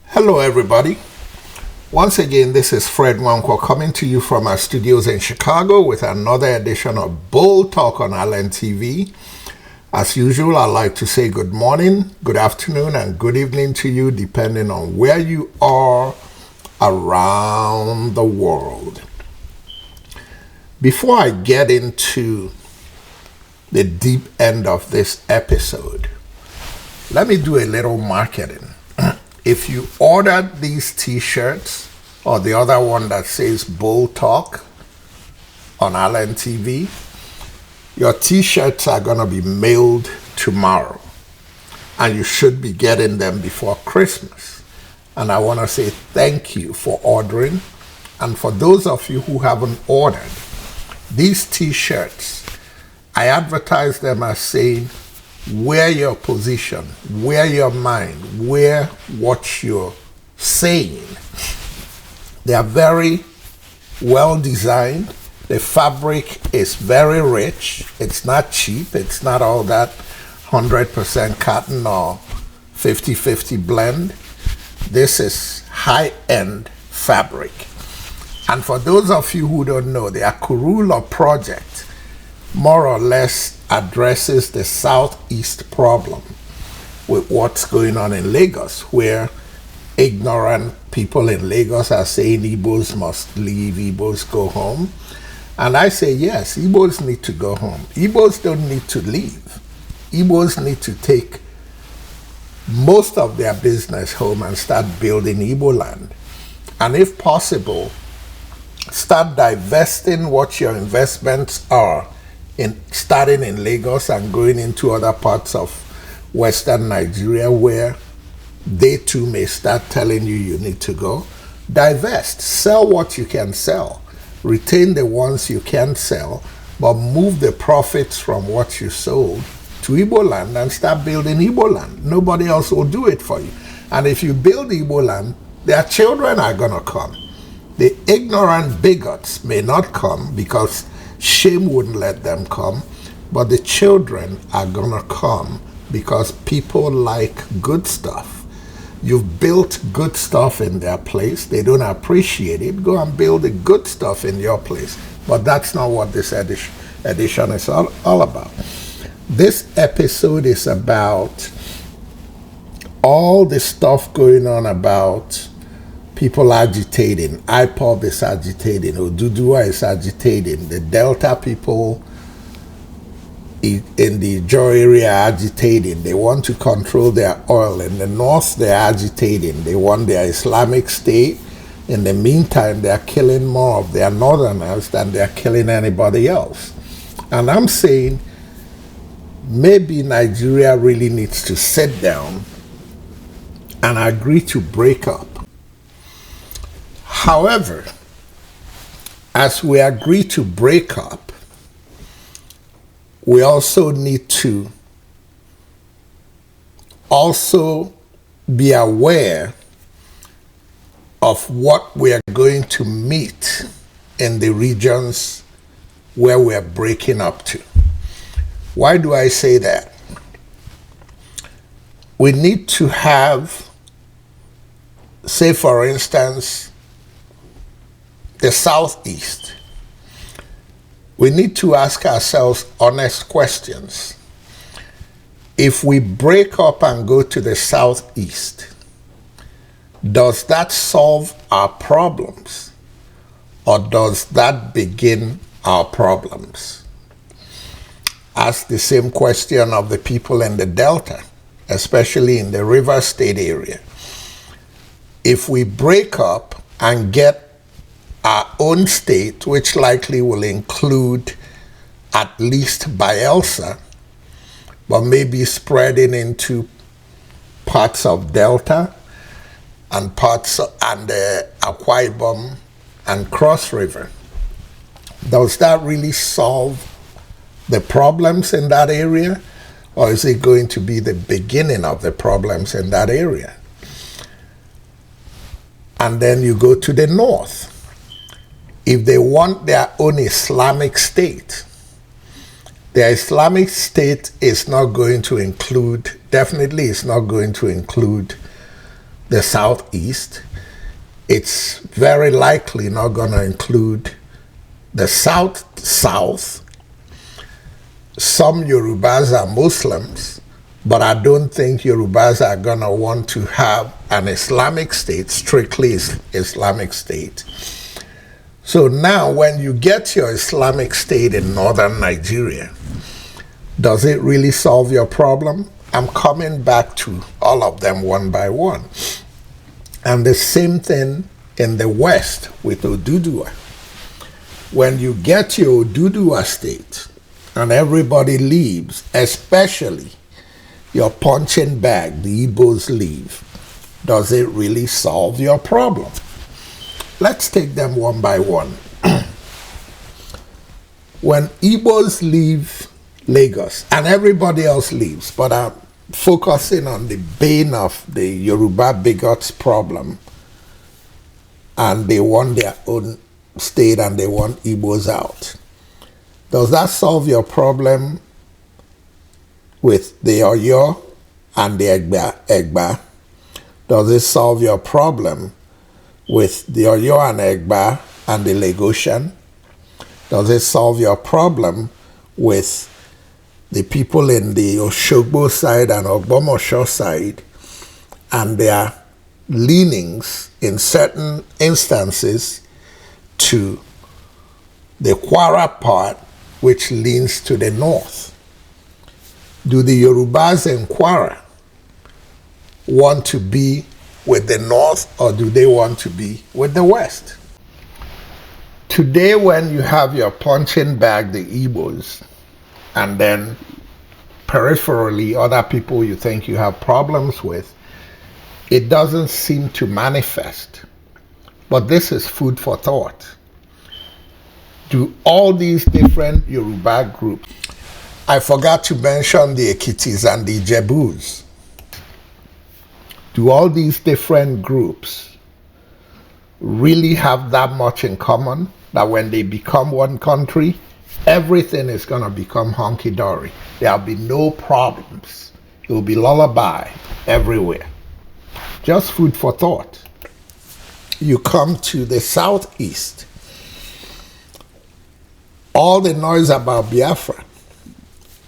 Hello everybody. Once again, this is Fred Nwankwo coming to you from our studios in Chicago with another edition of Bold Talk on Allen TV. As usual, I'd like to say good morning, good afternoon, and good evening to you, depending on where you are around the world. Before I get into the deep end of this episode, let me do a little marketing. If you ordered these t-shirts or the other one that says Bold Talk on Allen TV, your t-shirts are going to be mailed tomorrow, and you should be getting them before Christmas. And I want to say thank you for ordering. And for those of you who haven't ordered, these t-shirts, I advertise them as saying, wear your position, wear your mind, wear what you're saying. They are very well designed. The fabric is very rich. It's not cheap. It's not all that 100% cotton or 50-50 blend. This is high-end fabric. And for those of you who don't know, the Akurula project more or less addresses the southeast problem with what's going on in Lagos, where ignorant people in Lagos are saying Igbos must leave, Igbos go home. And I say, yes, Igbos need to go home. Igbos don't need to leave. Igbos need to take most of their business home and start building Igbo land. And if possible, start divesting what your investments are in starting in Lagos and going into other parts of Western Nigeria where they too may start telling you you need to go. Divest, sell what you can sell, retain the ones you can't sell, but move the profits from what you sold to Igbo land and start building Igbo land. Nobody else will do it for you. And if you build Igbo land, their children are going to come. The ignorant bigots may not come because shame wouldn't let them come, but the children are gonna come because people like good stuff. You've built good stuff in their place. They don't appreciate it. Go and build the good stuff in your place. But that's not what this edition is all about. This episode is about all the stuff going on about people agitating. IPOB is agitating. Oduduwa is agitating. The Delta people in the Ijaws area are agitating. They want to control their oil. In the north, they're agitating. They want their Islamic state. In the meantime, they're killing more of their northerners than they're killing anybody else. And I'm saying maybe Nigeria really needs to sit down and agree to break up. However, as we agree to break up, we also need to also be aware of what we are going to meet in the regions where we are breaking up to. Why do I say that? We need to have, say for instance, the southeast. We need to ask ourselves honest questions. If we break up and go to the southeast, does that solve our problems, or does that begin our problems? Ask the same question of the people in the Delta, especially in the River State area. If we break up and get our own state, which likely will include at least Bayelsa, but maybe spreading into parts of Delta and parts and Akwa Ibom and Cross River. Does that really solve the problems in that area, or is it going to be the beginning of the problems in that area? And then you go to the north. If they want their own Islamic state, The Islamic State is not going to include, definitely it's not going to include the southeast. It's very likely not going to include the south. Some Yorubas are Muslims, but I don't think Yorubas are going to want to have an Islamic state, strictly Islamic state. So now when you get your Islamic state in northern Nigeria, does it really solve your problem? I'm coming back to all of them one by one. And the same thing in the West with Oduduwa. When you get your Oduduwa state and everybody leaves, especially your punching bag, the Igbos leave, does it really solve your problem? Let's take them one by one. When Igbos leave Lagos and everybody else leaves, but I'm focusing on the bane of the Yoruba bigots problem, and they want their own state and they want Igbos out. Does that solve your problem with the Oyo and the Egba? Does it solve your problem with the Oyo and Egba and the Lagosian? Does it solve your problem with the people in the Oshogbo side and Ogbomosho side and their leanings in certain instances to the Kwara part, which leans to the north? Do the Yorubas in Kwara want to be with the north, or do they want to be with the west? Today, when you have your punching bag, the Igbos, and then peripherally other people you think you have problems with, it doesn't seem to manifest. But this is food for thought. Do all these different Yoruba groups, I forgot to mention the Ekitis and the Ijebus, do all these different groups really have that much in common that when they become one country, everything is going to become honky-dory? There'll be no problems. It will be lullaby everywhere. Just food for thought. You come to the southeast, all the noise about Biafra.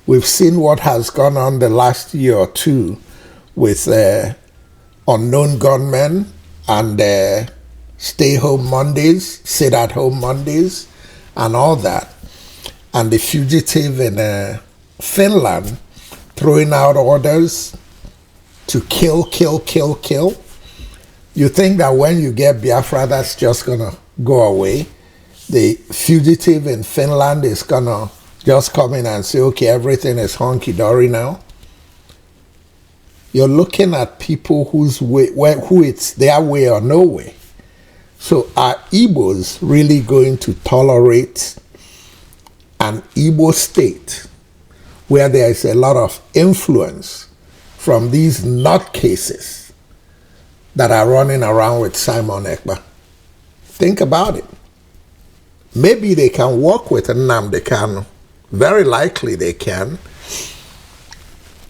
We've seen what has gone on the last year or two with unknown gunmen and stay-home Mondays, sit-at-home Mondays, and all that. And the fugitive in Finland throwing out orders to kill. You think that when you get Biafra, that's just going to go away? The fugitive in Finland is going to just come in and say, okay, everything is honky-dory now? You're looking at people who it's their way or no way. So are Igbos really going to tolerate an Igbo state where there is a lot of influence from these nutcases that are running around with Simon Ekpa? Think about it. Maybe they can work with Nnamdi Kanu. Very likely they can,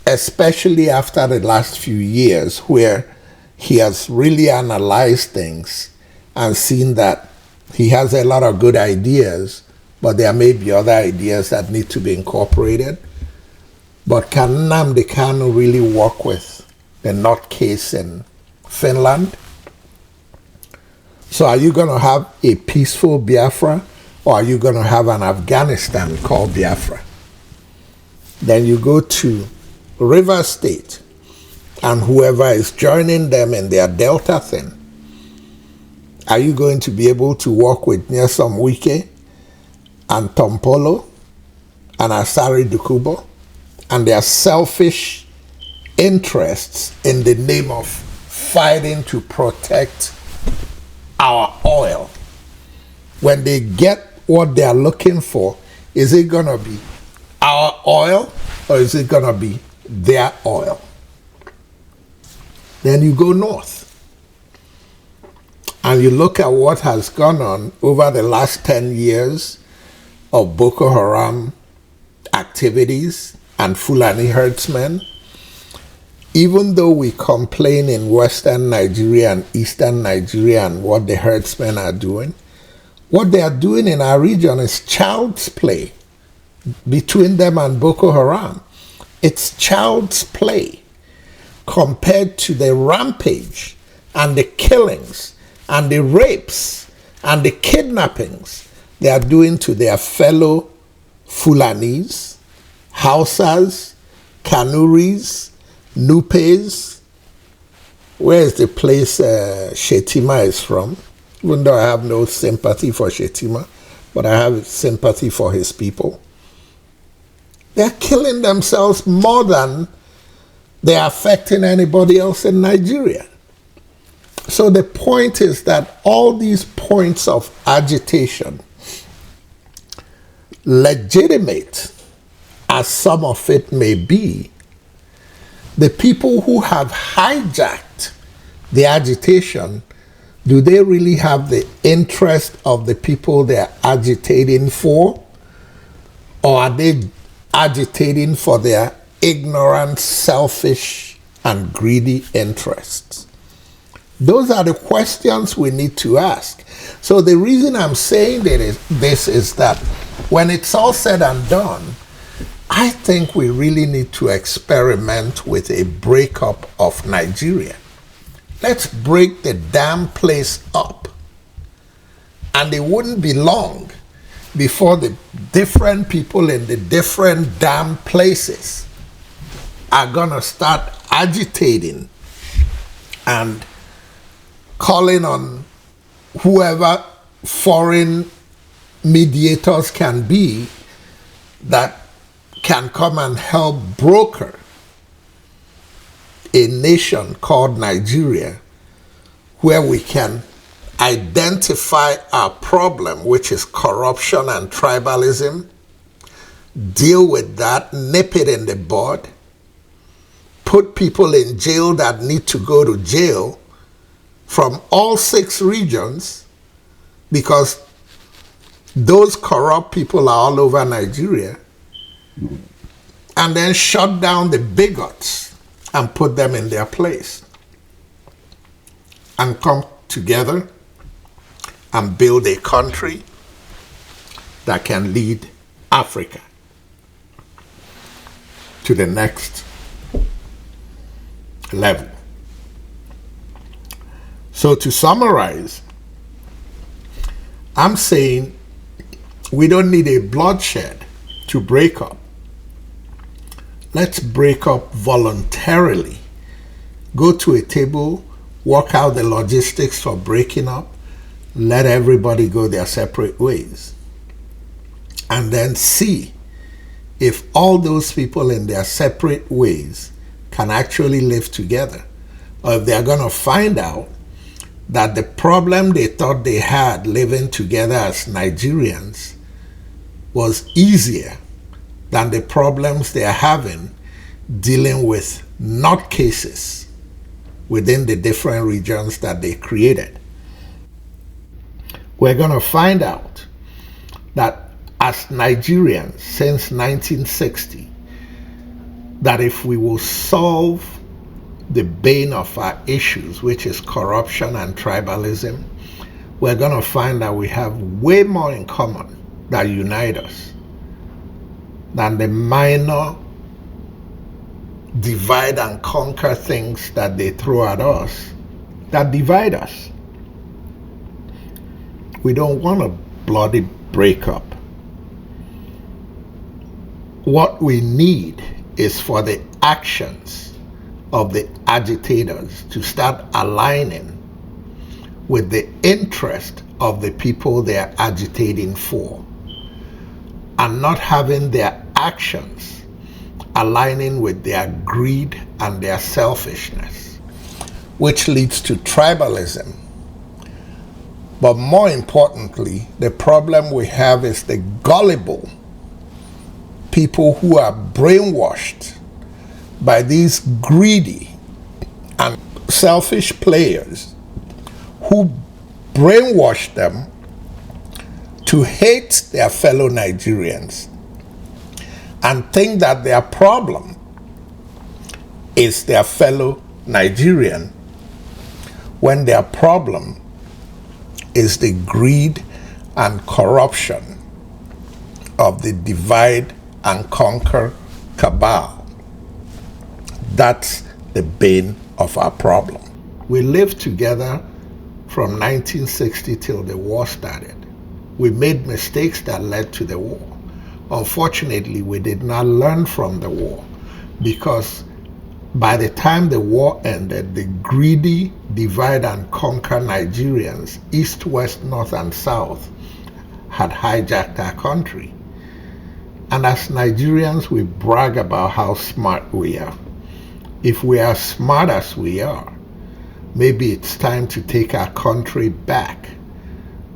especially after the last few years where he has really analyzed things and seen that he has a lot of good ideas, but there may be other ideas that need to be incorporated. But can Nnamdi Kanu really work with the nutcase in Finland? So are you going to have a peaceful Biafra, or are you going to have an Afghanistan called Biafra? Then you go to River State, and whoever is joining them in their Delta thing, are you going to be able to work with Nyesom Wike and Tompolo and Asari Dukubo and their selfish interests in the name of fighting to protect our oil? When they get what they are looking for, is it going to be our oil or is it going to be their oil? Then you go north and you look at what has gone on over the last 10 years of Boko Haram activities and Fulani herdsmen. Even though we complain in Western Nigeria and Eastern Nigeria and what the herdsmen are doing, what they are doing in our region is child's play between them and Boko Haram. It's child's play compared to the rampage and the killings and the rapes and the kidnappings they are doing to their fellow Fulanis, Hausas, Kanuris, Nupes. Where is the place Shetima is from? Even though I have no sympathy for Shetima, but I have sympathy for his people. They're killing themselves more than they're affecting anybody else in Nigeria. So the point is that all these points of agitation, legitimate as some of it may be, the people who have hijacked the agitation, do they really have the interest of the people they're agitating for? Or are they agitating for their ignorant, selfish, and greedy interests? Those are the questions we need to ask. So the reason I'm saying this is that when it's all said and done, I think we really need to experiment with a breakup of Nigeria. Let's break the damn place up. And it wouldn't be long before the different people in the different damn places are gonna start agitating and calling on whoever foreign mediators can be that can come and help broker a nation called Nigeria, where we can identify our problem, which is corruption and tribalism, deal with that, nip it in the bud, put people in jail that need to go to jail from all 6 regions, because those corrupt people are all over Nigeria, and then shut down the bigots and put them in their place, and come together and build a country that can lead Africa to the next level. So to summarize, I'm saying we don't need a bloodshed to break up. Let's break up voluntarily. Go to a table, work out the logistics for breaking up, let everybody go their separate ways, and then see if all those people in their separate ways can actually live together, or if they're going to find out that the problem they thought they had living together as Nigerians was easier than the problems they are having dealing with nutcases within the different regions that they created. We're going to find out that as Nigerians since 1960, that if we will solve the bane of our issues, which is corruption and tribalism, we're going to find that we have way more in common that unite us than the minor divide and conquer things that they throw at us that divide us. We don't want a bloody breakup. What we need is for the actions of the agitators to start aligning with the interest of the people they are agitating for, and not having their actions aligning with their greed and their selfishness, which leads to tribalism. But more importantly, the problem we have is the gullible people who are brainwashed by these greedy and selfish players who brainwash them to hate their fellow Nigerians and think that their problem is their fellow Nigerian, when their problem is the greed and corruption of the divide and conquer cabal. That's the bane of our problem. We lived together from 1960 till the war started. We made mistakes that led to the war. Unfortunately, we did not learn from the war, because by the time the war ended, the greedy divide and conquer Nigerians, east, west, north, and south, had hijacked our country. And as Nigerians, we brag about how smart we are. If we are smart as we are, maybe it's time to take our country back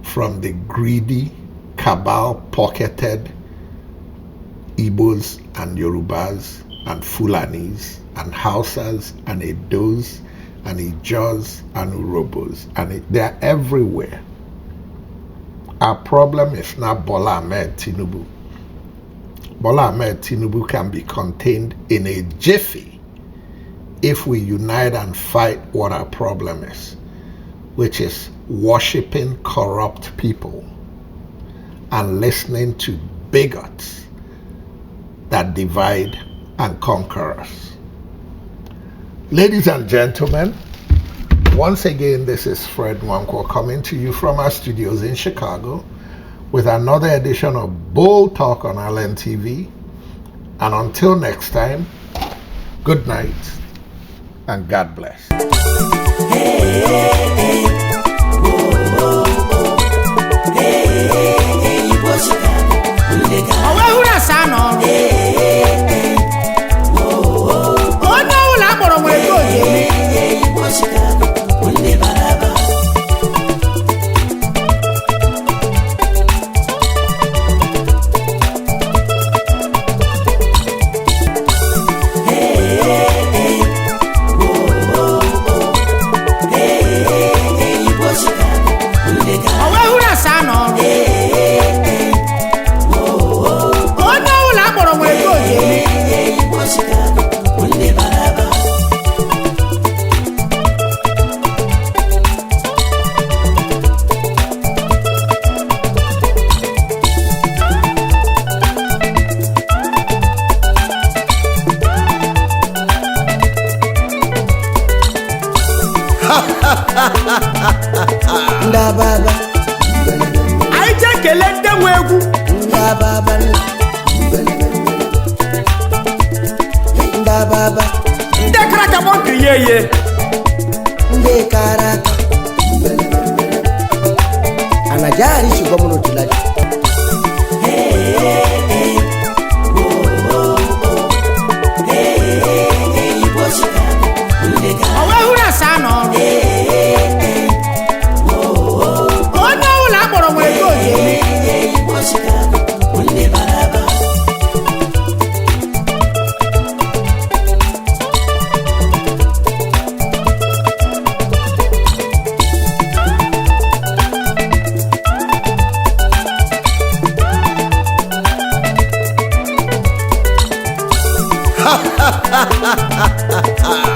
from the greedy, cabal-pocketed Igbos and Yorubas and Fulanis and Hausas and Edos and Ijaws and Urhobos, and they're everywhere. Our problem is not Bola Ahmed Tinubu. Bola Ahmed Tinubu can be contained in a jiffy if we unite and fight what our problem is, which is worshiping corrupt people and listening to bigots that divide and conquer us. Ladies and gentlemen, once again, this is Fred Nwankwo coming to you from our studios in Chicago with another edition of Bold Talk on LNTV. And until next time, good night and God bless. Ndababa Aija kelende mwegu Ndababa Ndababa Ndekraka monkri yeye Ndekaraka Anajari shugomuno tulaji Owe hura sano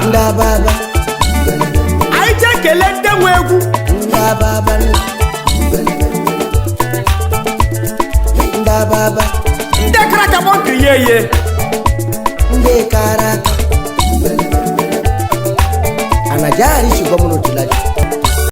Ndababa Aija kelende mwegu Ndababa Ndababa Ndekraka monkri yeye Ndekaraka Anajari shugomuno